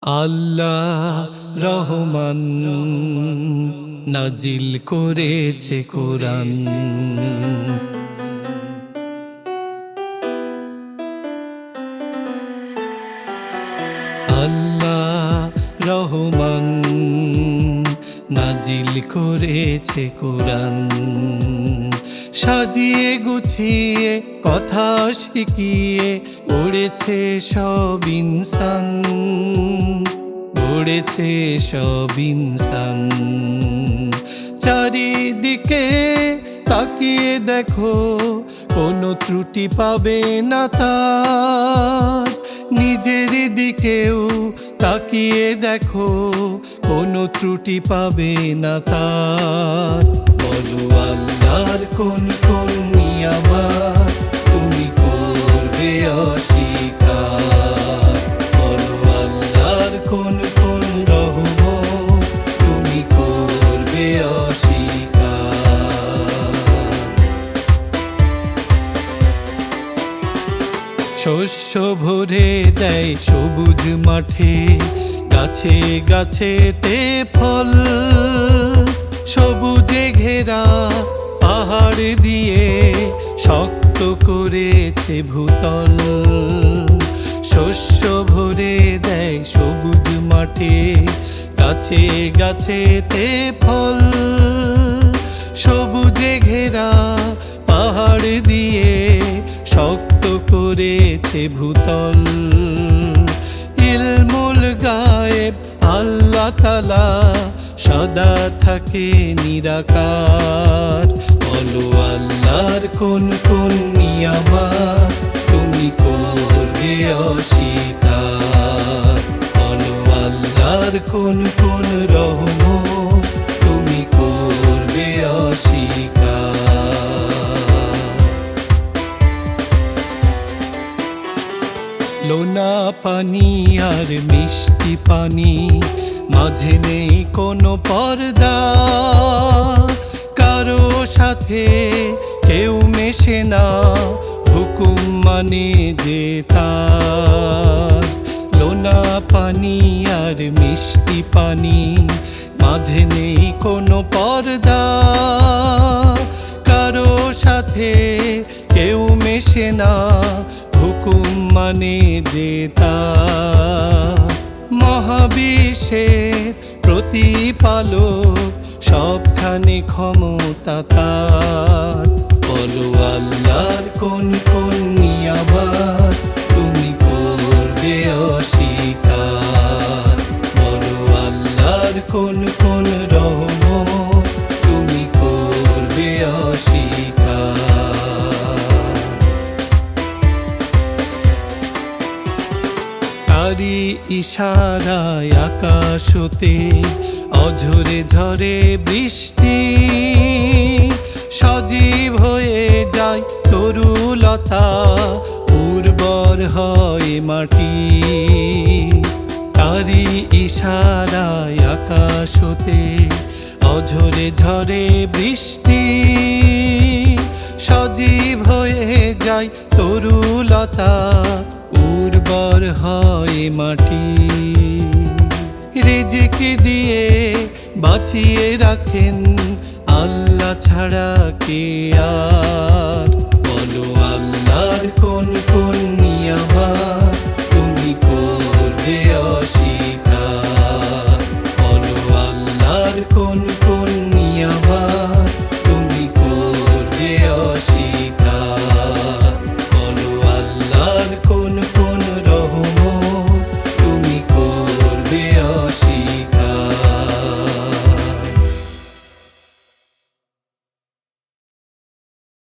আল্লাহ রহমান নাজিল করেছে কোরআন। আল্লাহ রহমান নাজিল করেছে কোরআন। সাজিয়ে গুছিয়ে কথা শিখিয়ে উড়েছে সব ইনসান, উড়েছে সব ইনসান। চারিদিকে তাকিয়ে দেখো কোনো ত্রুটি পাবে না তার, নিজের দিকেও তাকিয়ে দেখো কোনো ত্রুটি পাবে না তার। বলো আল্লাহর কোন কোন নিয়ামত তুমি করবে অস্বীকার। বলো আল্লাহর কোন কোন রহমত তুমি করবে অস্বীকার। শস্য ভরে দেয় সবুজ মাঠে, গাছে গাছেতে ফল, সবুজে ঘেরা পাহাড় দিয়ে শক্ত করেছে ভূতল। শস্য ভরে দেয় সবুজ মাঠে, গাছে গাছেতে ফল, সবুজে ঘেরা পাহাড় দিয়ে শক্ত করেছে ভূতল। ইলমুল গায়েব আল্লাহ তাআলা সদা থাকে নিরাকার। বলো আল্লাহর কোন কোন নিয়ামত তুমি করবে অস্বীকার। বলো আল্লাহর কোন কোন রহমত তুমি করবে অস্বীকার। লোনা পানি আর মিষ্টি পানি, মাঝে নেই কোনো পর্দা, কারো সাথে কেউ মেশে না, হুকুম মানে যে তার। লোনা পানি আর মিষ্টি পানি, মাঝে নেই কোনো পর্দা, কারো সাথে কেউ মেশে না, হুকুম মানে যে তার। মহাবিশ্বের প্রতিপালক সবখানে ক্ষমতা তার। বলো আল্লাহর কোন কোন নিয়ামত তুমি করবে অস্বীকার। বলো আল্লাহর কোন কোন রহমত তুমি করবে অস্বীকার। তারি ইশারায় আকাশ হতে অঝরে ঝরে বৃষ্টি, সজীব হয়ে যায় তরুলতা, উর্বর হয় মাটি। তারি ইশারায় আকাশ হতে অঝরে ঝরে বৃষ্টি, সজীব হয়ে যায় তরুলতা, উর্বর হয় মাটি। রিজিক দিয়ে বাঁচিয়ে রাখেন আল্লাহ ছাড়া কে আর। বলো আল্লাহর কোন কোন